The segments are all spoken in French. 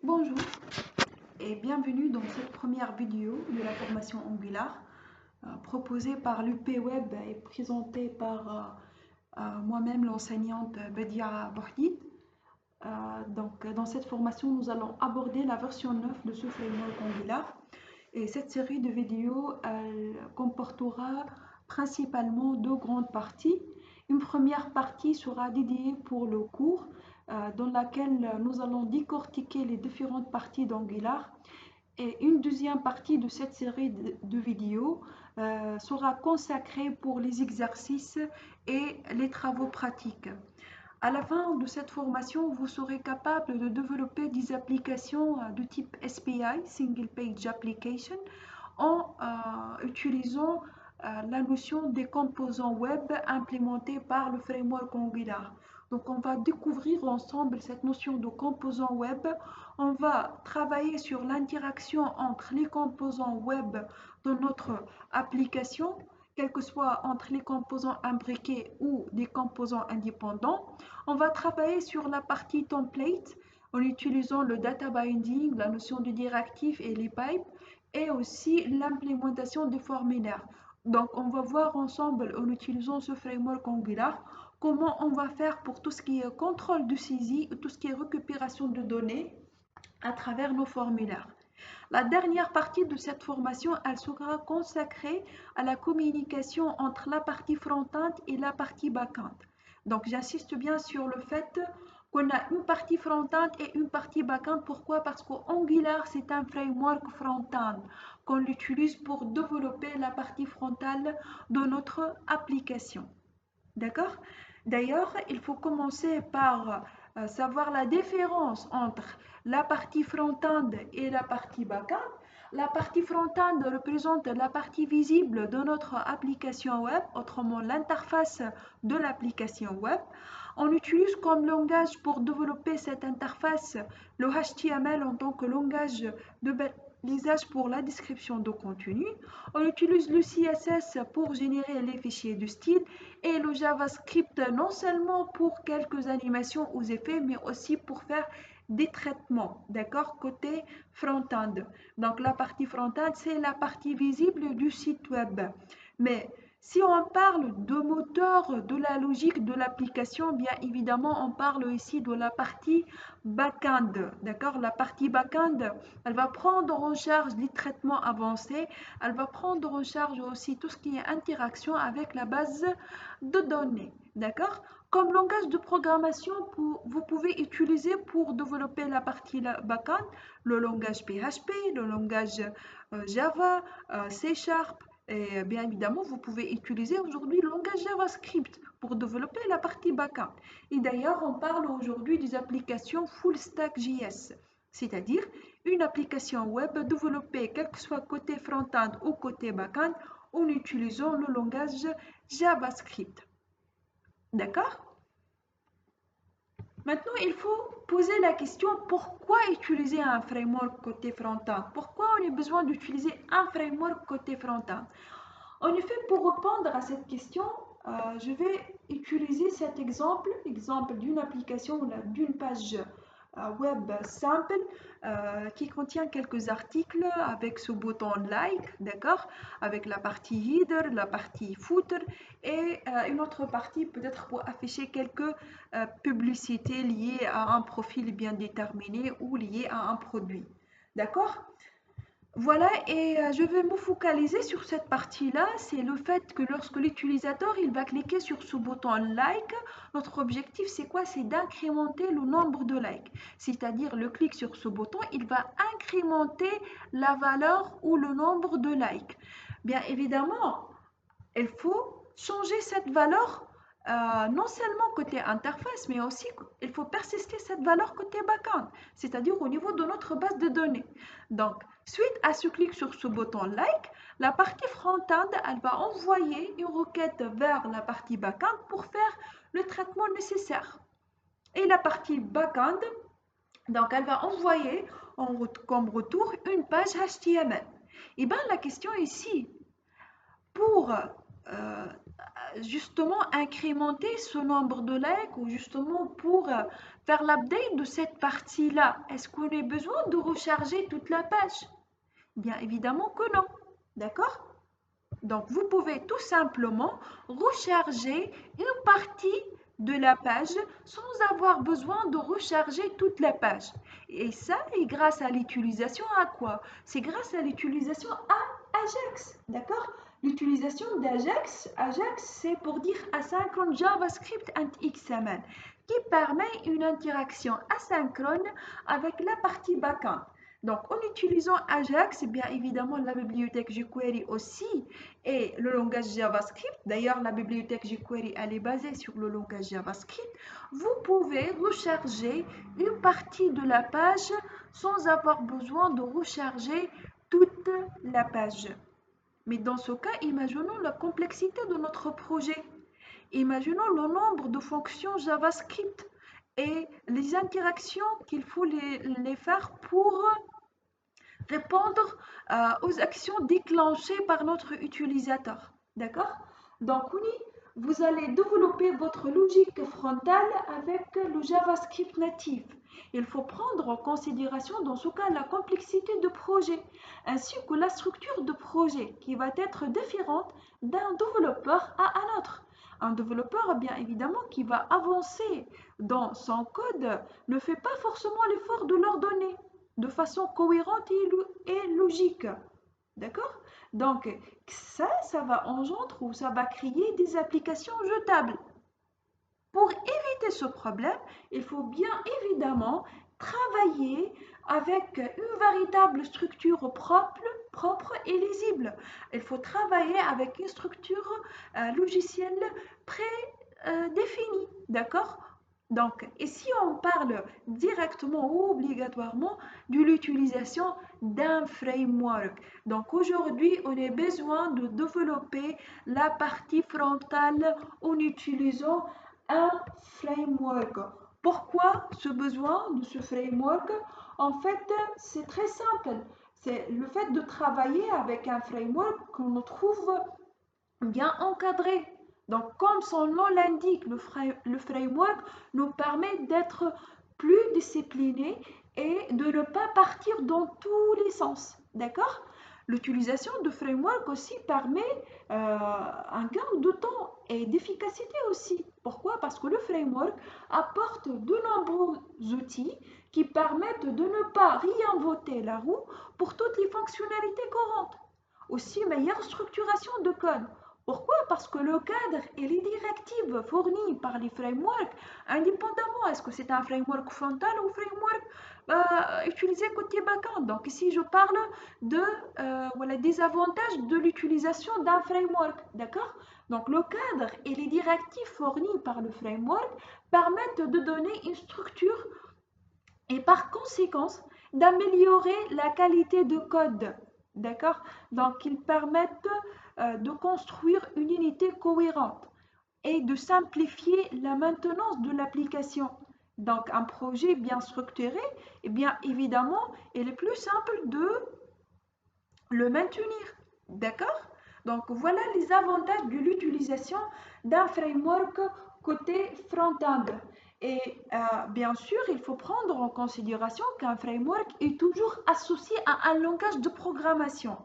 Bonjour et bienvenue dans cette première vidéo de la formation Angular proposée par l'UP Web et présentée par moi-même, l'enseignante Bedia Bouhdid. Dans cette formation, nous allons aborder la version 9 de ce framework Angular. Et cette série de vidéos comportera principalement deux grandes parties. Une première partie sera dédiée pour le cours, dans laquelle nous allons décortiquer les différentes parties d'Angular. Et une deuxième partie de cette série de vidéos sera consacrée pour les exercices et les travaux pratiques. À la fin de cette formation, vous serez capable de développer des applications de type SPI, Single Page Application, en utilisant la notion des composants web implémentés par le framework Angular. Donc on va découvrir ensemble cette notion de composants web. On va travailler sur l'interaction entre les composants web de notre application, quel que soit entre les composants imbriqués ou des composants indépendants. On va travailler sur la partie template en utilisant le data binding, la notion de directif et les pipes, et aussi l'implémentation des formulaires. Donc on va voir ensemble, en utilisant ce framework Angular, comment on va faire pour tout ce qui est contrôle de saisie, tout ce qui est récupération de données à travers nos formulaires. La dernière partie de cette formation, elle sera consacrée à la communication entre la partie front-end et la partie back-end. Donc j'insiste bien sur le fait qu'on a une partie front-end et une partie back-end. Pourquoi? Parce qu'Angular, c'est un framework front-end qu'on utilise pour développer la partie frontale de notre application. D'accord? D'ailleurs, il faut commencer par savoir la différence entre la partie front-end et la partie back-end. La partie front-end représente la partie visible de notre application web, autrement l'interface de l'application web. On utilise comme langage pour développer cette interface le HTML en tant que langage de lisage pour la description de contenu. On utilise le CSS pour générer les fichiers de style et le JavaScript non seulement pour quelques animations ou effets, mais aussi pour faire des traitements, d'accord, côté front-end. Donc la partie front-end, c'est la partie visible du site web. Mais si on parle de moteur, de la logique de l'application, bien évidemment, on parle ici de la partie back-end, d'accord? La partie back-end, elle va prendre en charge les traitements avancés, elle va prendre en charge aussi tout ce qui est interaction avec la base de données, d'accord? Comme langage de programmation, vous pouvez utiliser pour développer la partie back-end le langage PHP, le langage Java, C#, et bien évidemment, vous pouvez utiliser aujourd'hui le langage JavaScript pour développer la partie back-end. Et d'ailleurs, on parle aujourd'hui des applications full stack JS, c'est-à-dire une application web développée, quel que soit côté front-end ou côté back-end, en utilisant le langage JavaScript. D'accord? Maintenant, il faut poser la question pourquoi utiliser un framework côté front-end? Pourquoi on a besoin d'utiliser un framework côté front-end? En effet, pour répondre à cette question, je vais utiliser cet exemple d'une application ou d'une page web simple qui contient quelques articles avec ce bouton like, d'accord, avec la partie header, la partie footer et une autre partie peut-être pour afficher quelques publicités liées à un profil bien déterminé ou liées à un produit. D'accord? Voilà, et je vais me focaliser sur cette partie-là, c'est le fait que lorsque l'utilisateur il va cliquer sur ce bouton like, notre objectif c'est quoi? C'est d'incrémenter le nombre de likes. C'est-à-dire le clic sur ce bouton, il va incrémenter la valeur ou le nombre de likes. Bien évidemment, il faut changer cette valeur non seulement côté interface, mais aussi il faut persister cette valeur côté backend, c'est-à-dire au niveau de notre base de données. Donc, suite à ce clic sur ce bouton like, la partie front-end, elle va envoyer une requête vers la partie backend pour faire le traitement nécessaire. Et la partie backend, donc elle va envoyer comme retour une page HTML. Et bien la question ici, pour justement incrémenter ce nombre de likes ou justement pour faire l'update de cette partie-là? Est-ce qu'on a besoin de recharger toute la page? Bien évidemment que non. D'accord? Donc, vous pouvez tout simplement recharger une partie de la page sans avoir besoin de recharger toute la page. Et ça est grâce à l'utilisation à quoi? C'est grâce à l'utilisation à Ajax. D'accord? L'utilisation d'Ajax, Ajax c'est pour dire asynchrone JavaScript and XML, qui permet une interaction asynchrone avec la partie backend. Donc, en utilisant Ajax, bien évidemment, la bibliothèque jQuery aussi et le langage JavaScript. D'ailleurs, la bibliothèque jQuery, elle est basée sur le langage JavaScript. Vous pouvez recharger une partie de la page sans avoir besoin de recharger toute la page. Mais dans ce cas, imaginons la complexité de notre projet. Imaginons le nombre de fonctions JavaScript et les interactions qu'il faut les faire pour répondre aux actions déclenchées par notre utilisateur. D'accord? Donc oui, vous allez développer votre logique frontale avec le JavaScript natif. Il faut prendre en considération dans ce cas la complexité de projet ainsi que la structure de projet qui va être différente d'un développeur à un autre. Un développeur, bien évidemment, qui va avancer dans son code ne fait pas forcément l'effort de l'ordonner de façon cohérente et logique. D'accord? Donc, ça va engendrer ou ça va créer des applications jetables. Pour éviter ce problème, il faut bien évidemment travailler avec une véritable structure propre et lisible. Il faut travailler avec une structure logicielle prédéfinie. D'accord? Donc, et si on parle directement ou obligatoirement de l'utilisation d'un framework. Donc aujourd'hui, on a besoin de développer la partie frontale en utilisant un framework. Pourquoi ce besoin de ce framework? En fait, c'est très simple. C'est le fait de travailler avec un framework qu'on trouve bien encadré. Donc, comme son nom l'indique, le framework nous permet d'être plus discipliné et de ne pas partir dans tous les sens. D'accord? L'utilisation de framework aussi permet un gain de temps et d'efficacité aussi. Pourquoi? Parce que le framework apporte de nombreux outils qui permettent de ne pas réinventer la roue pour toutes les fonctionnalités courantes. Aussi, meilleure structuration de code. Pourquoi? Parce que le cadre et les directives fournies par les frameworks, indépendamment, est-ce que c'est un framework frontal ou framework utilisé côté backend? Donc ici, je parle voilà, des avantages de l'utilisation d'un framework. D'accord? Donc le cadre et les directives fournies par le framework permettent de donner une structure et par conséquence d'améliorer la qualité de code. D'accord? Donc, ils permettent de construire une unité cohérente et de simplifier la maintenance de l'application. Donc, un projet bien structuré, et bien évidemment, il est plus simple de le maintenir. D'accord? Donc, voilà les avantages de l'utilisation d'un framework côté front-end. Et bien sûr, il faut prendre en considération qu'un framework est toujours associé à un langage de programmation.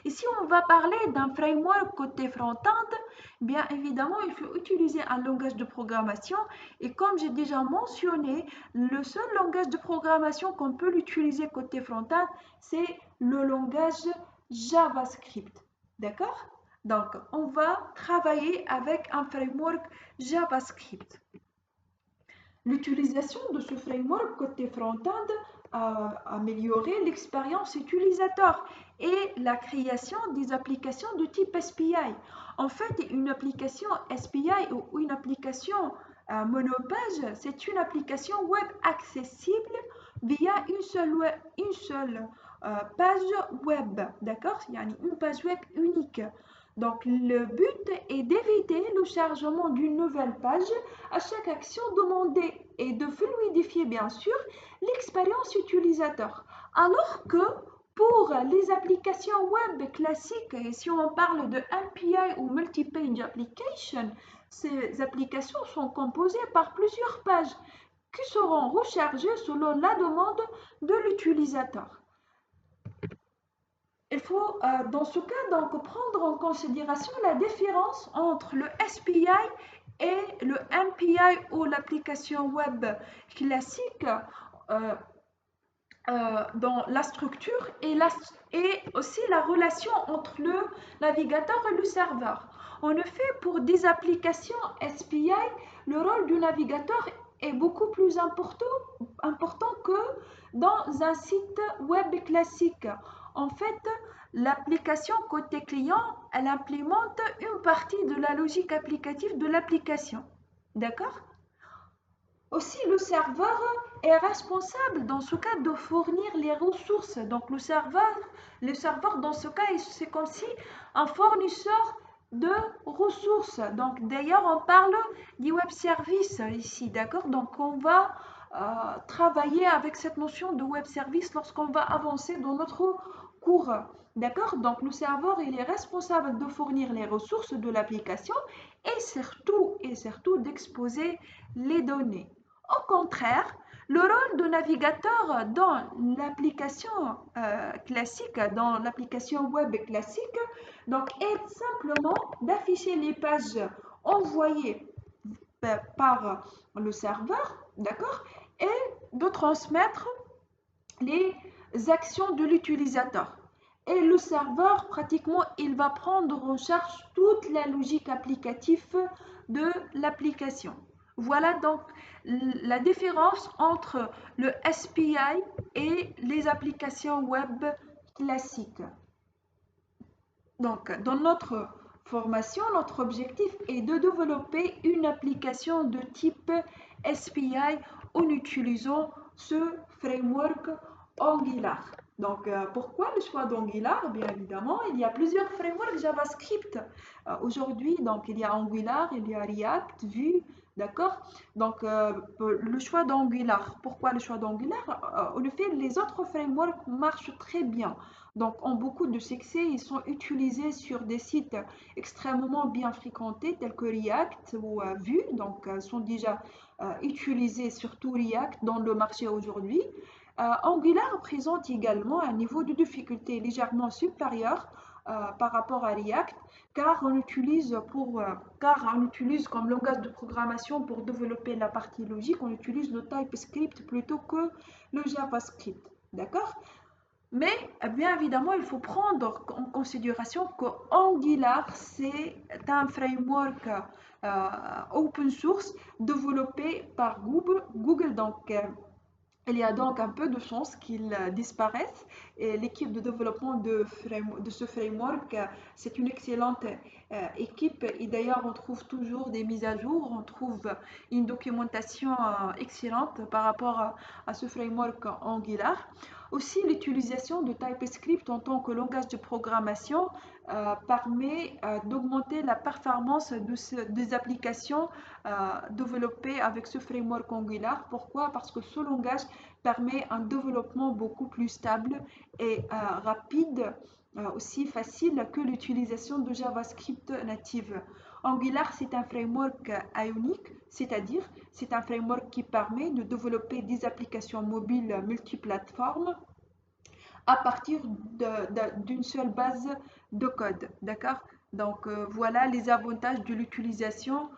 Et si on va parler d'un framework côté front-end, bien évidemment, il faut utiliser un langage de programmation. Et comme j'ai déjà mentionné, le seul langage de programmation qu'on peut l'utiliser côté front-end, c'est le langage JavaScript. D'accord? Donc, on va travailler avec un framework JavaScript. L'utilisation de ce framework côté front-end a amélioré l'expérience utilisateur et la création des applications de type SPI. En fait, une application SPI ou une application monopage, c'est une application web accessible via une seule page web. D'accord? Il y a une page web unique. Donc, le but est d'éviter le chargement d'une nouvelle page à chaque action demandée et de fluidifier bien sûr l'expérience utilisateur. Alors que Pour les applications web classiques, et si on parle de MPI ou Multi-Page Application, ces applications sont composées par plusieurs pages qui seront rechargées selon la demande de l'utilisateur. Il faut dans ce cas donc prendre en considération la différence entre le SPI et le MPI ou l'application web classique dans la structure et aussi la relation entre le navigateur et le serveur. En effet, pour des applications SPI, le rôle du navigateur est beaucoup plus important que dans un site web classique. En fait, l'application côté client, elle implémente une partie de la logique applicative de l'application. D'accord? Aussi, le serveur est responsable dans ce cas de fournir les ressources. Donc le serveur dans ce cas, c'est comme si un fournisseur de ressources. Donc d'ailleurs, on parle du web service ici, d'accord? Donc on va travailler avec cette notion de web service lorsqu'on va avancer dans notre cours. D'accord? Donc le serveur, il est responsable de fournir les ressources de l'application et surtout d'exposer les données. Au contraire, le rôle de navigateur dans l'application classique, dans l'application web classique, donc est simplement d'afficher les pages envoyées par le serveur, d'accord, et de transmettre les actions de l'utilisateur. Et le serveur, pratiquement, il va prendre en charge toute la logique applicative de l'application. Voilà donc la différence entre le SPI et les applications web classiques. Donc, dans notre formation, notre objectif est de développer une application de type SPI en utilisant ce framework Angular. Donc, pourquoi le choix d'Angular? Bien évidemment, il y a plusieurs frameworks JavaScript. Aujourd'hui, donc, il y a Angular, il y a React, Vue, d'accord? Donc, le choix d'Angular. Pourquoi le choix d'Angular? En effet, les autres frameworks marchent très bien. Donc, ont beaucoup de succès. Ils sont utilisés sur des sites extrêmement bien fréquentés tels que React ou Vue. Donc, sont déjà utilisés surtout React dans le marché aujourd'hui. Angular présente également un niveau de difficulté légèrement supérieur par rapport à React, car on utilise comme langage de programmation pour développer la partie logique, on utilise le TypeScript plutôt que le JavaScript. D'accord? Mais bien évidemment, il faut prendre en considération que Angular, c'est un framework open source développé par Google donc, il y a donc un peu de chance qu'il disparaisse. Et l'équipe de développement de ce framework, c'est une excellente équipe. Et d'ailleurs, on trouve toujours des mises à jour, on trouve une documentation excellente par rapport à ce framework Angular. Aussi, l'utilisation de TypeScript en tant que langage de programmation permet d'augmenter la performance des applications développées avec ce framework Angular. Pourquoi? Parce que ce langage permet un développement beaucoup plus stable et rapide, aussi facile que l'utilisation de JavaScript native. Angular, c'est un framework ionique, c'est-à-dire c'est un framework qui permet de développer des applications mobiles multiplateformes à partir d'une seule base de code. D'accord? Donc voilà les avantages de l'utilisation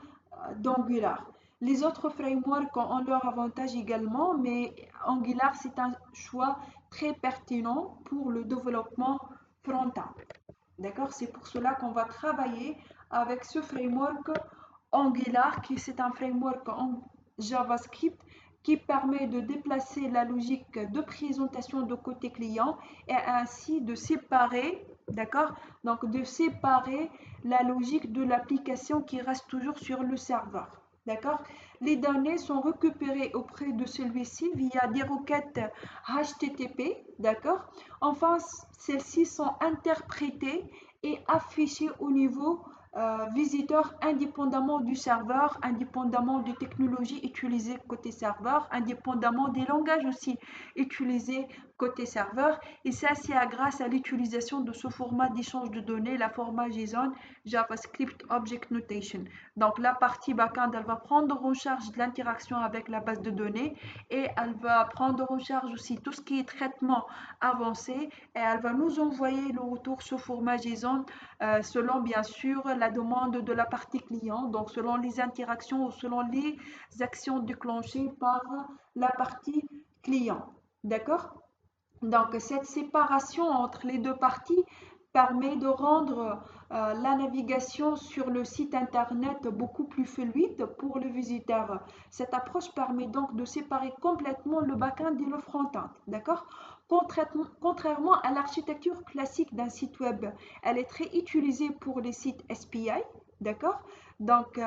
d'Angular. Les autres frameworks ont leur avantage également, mais Angular, c'est un choix très pertinent pour le développement front-end. D'accord? C'est pour cela qu'on va travailler avec ce framework Angular, qui c'est un framework en JavaScript qui permet de déplacer la logique de présentation de côté client et ainsi de séparer, d'accord? Donc de séparer la logique de l'application qui reste toujours sur le serveur. D'accord? Les données sont récupérées auprès de celui-ci via des requêtes HTTP. D'accord? Enfin, celles-ci sont interprétées et affichées au niveau visiteur indépendamment du serveur, indépendamment des technologies utilisées côté serveur, indépendamment des langages aussi utilisés côté serveur, et ça c'est grâce à l'utilisation de ce format d'échange de données, la format JSON, JavaScript Object Notation. Donc la partie backend, elle va prendre en charge de l'interaction avec la base de données et elle va prendre en charge aussi tout ce qui est traitement avancé et elle va nous envoyer le retour sous format JSON selon bien sûr la demande de la partie client, donc selon les interactions ou selon les actions déclenchées par la partie client. D'accord? Donc, cette séparation entre les deux parties permet de rendre la navigation sur le site internet beaucoup plus fluide pour le visiteur. Cette approche permet donc de séparer complètement le back-end et le front-end. D'accord? Contrairement à l'architecture classique d'un site web, elle est très utilisée pour les sites SPI. D'accord? Donc,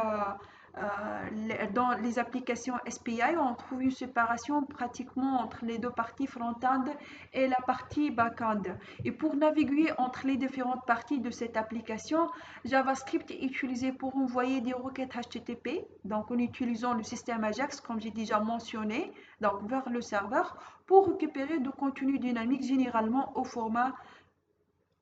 dans les applications SPI, on trouve une séparation pratiquement entre les deux parties front-end et la partie back-end. Et pour naviguer entre les différentes parties de cette application, JavaScript est utilisé pour envoyer des requêtes HTTP, donc en utilisant le système AJAX, comme j'ai déjà mentionné, donc vers le serveur, pour récupérer du contenu dynamique généralement au format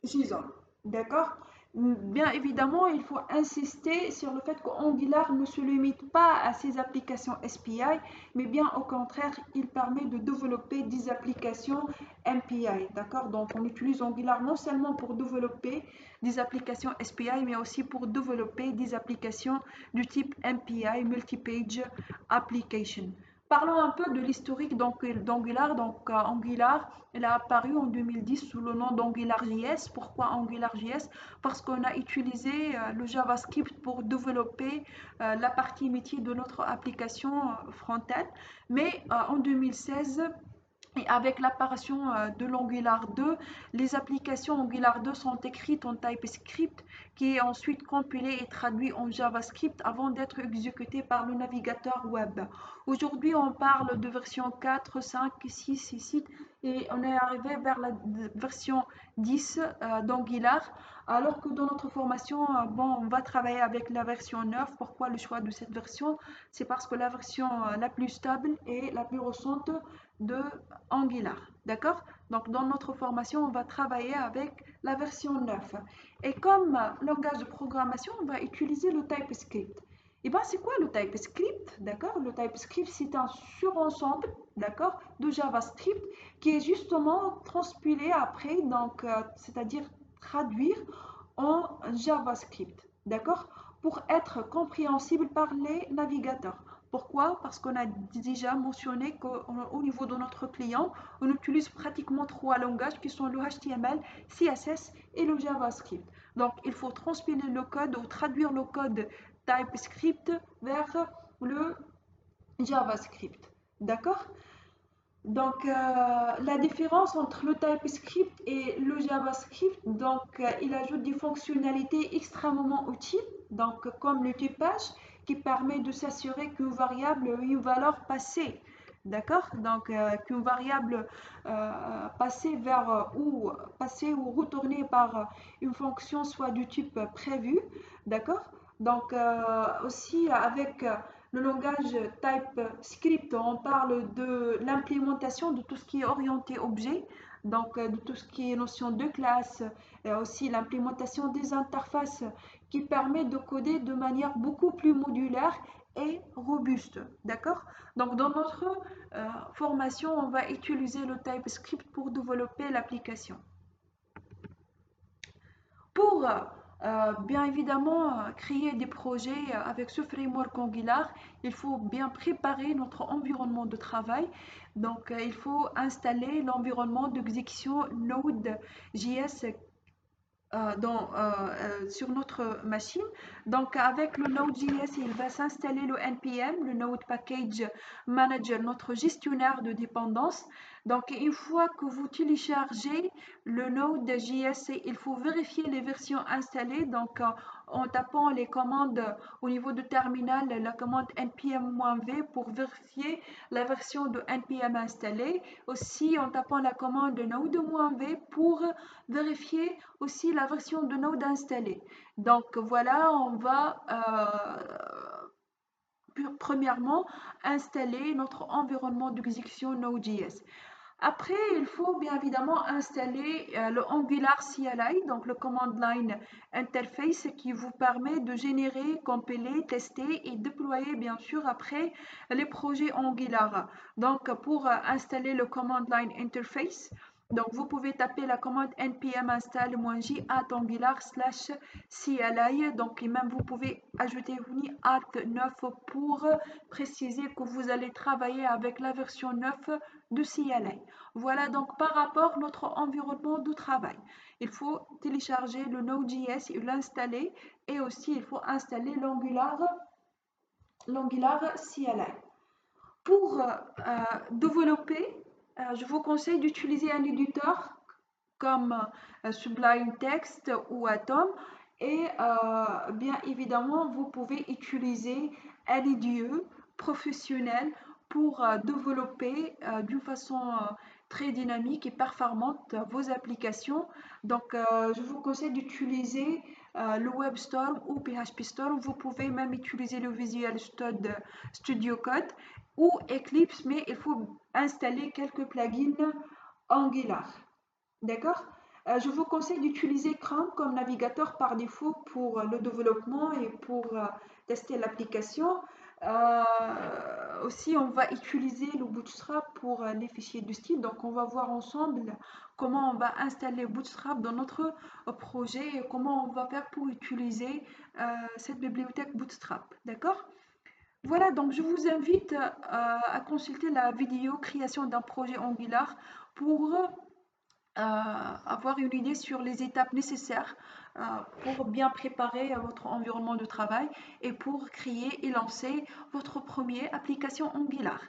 JSON. D'accord? Bien évidemment, il faut insister sur le fait qu'Angular ne se limite pas à ces applications SPI, mais bien au contraire, il permet de développer des applications MPI. D'accord? Donc, on utilise Angular non seulement pour développer des applications SPI, mais aussi pour développer des applications du type MPI, Multi-Page Application. Parlons un peu de l'historique d'Angular. Donc, Angular, elle a apparu en 2010 sous le nom d'AngularJS. Pourquoi AngularJS? Parce qu'on a utilisé le JavaScript pour développer la partie métier de notre application front-end. Mais en 2016, et avec l'apparition de l'Angular 2, les applications Angular 2 sont écrites en TypeScript qui est ensuite compilé et traduit en JavaScript avant d'être exécuté par le navigateur web. Aujourd'hui, on parle de version 4, 5, 6 et 7 et on est arrivé vers la version 10 d'Angular. Alors que dans notre formation, bon, on va travailler avec la version 9. Pourquoi le choix de cette version? C'est parce que la version la plus stable et la plus récente de Angular. D'accord? Donc, dans notre formation, on va travailler avec la version 9. Et comme langage de programmation, on va utiliser le TypeScript. Et bien, c'est quoi le TypeScript? D'accord? Le TypeScript, c'est un surensemble, d'accord, de JavaScript qui est justement transpilé après, donc, c'est-à-dire traduire en JavaScript, d'accord, pour être compréhensible par les navigateurs. Pourquoi? Parce qu'on a déjà mentionné qu'au niveau de notre client, on utilise pratiquement trois langages qui sont le HTML, CSS et le JavaScript. Donc, il faut transpiler le code ou traduire le code TypeScript vers le JavaScript. D'accord? Donc, la différence entre le TypeScript et le JavaScript, donc, il ajoute des fonctionnalités extrêmement utiles, donc, comme le typage, qui permet de s'assurer qu'une variable a une valeur passée. D'accord? Donc, qu'une variable passée vers ou passée ou retournée par une fonction soit du type prévu. D'accord? Donc, aussi avec le langage TypeScript, on parle de l'implémentation de tout ce qui est orienté objet, donc de tout ce qui est notion de classe, et aussi l'implémentation des interfaces qui permet de coder de manière beaucoup plus modulaire et robuste. D'accord? Donc dans notre formation, on va utiliser le TypeScript pour développer l'application. Pour bien évidemment créer des projets avec ce framework Angular, il faut bien préparer notre environnement de travail. Donc, il faut installer l'environnement d'exécution Node.js sur notre machine. Donc, avec le Node.js, il va s'installer le NPM, le Node Package Manager, notre gestionnaire de dépendance. Donc, une fois que vous téléchargez le Node.js, il faut vérifier les versions installées. Donc, en tapant les commandes au niveau du terminal, la commande npm-v pour vérifier la version de npm installée. Aussi, en tapant la commande node-v pour vérifier aussi la version de Node installée. Donc voilà, on va premièrement installer notre environnement d'exécution Node.js. Après, il faut bien évidemment installer le Angular CLI, donc le Command Line Interface, qui vous permet de générer, compiler, tester et déployer bien sûr après les projets Angular. Donc pour installer le Command Line Interface, donc vous pouvez taper la commande npm install -j @angular/cli. Donc et même vous pouvez ajouter une @9 pour préciser que vous allez travailler avec la version 9 de CLI. Voilà donc par rapport à notre environnement de travail. Il faut télécharger le Node.js et l'installer, et aussi il faut installer l'Angular CLI. Pour développer, je vous conseille d'utiliser un éditeur comme Sublime Text ou Atom, et bien évidemment vous pouvez utiliser un IDE professionnel pour développer d'une façon très dynamique et performante vos applications. Donc je vous conseille d'utiliser le WebStorm ou PHP Storm. Vous pouvez même utiliser le Visual Studio Code ou Eclipse, mais il faut installer quelques plugins Angular. D'accord? Je vous conseille d'utiliser Chrome comme navigateur par défaut pour le développement et pour tester l'application. Aussi, on va utiliser le Bootstrap pour les fichiers de style. Donc, on va voir ensemble comment on va installer Bootstrap dans notre projet et comment on va faire pour utiliser cette bibliothèque Bootstrap. D'accord? Voilà, donc je vous invite à consulter la vidéo création d'un projet Angular pour avoir une idée sur les étapes nécessaires pour bien préparer votre environnement de travail et pour créer et lancer votre première application Angular.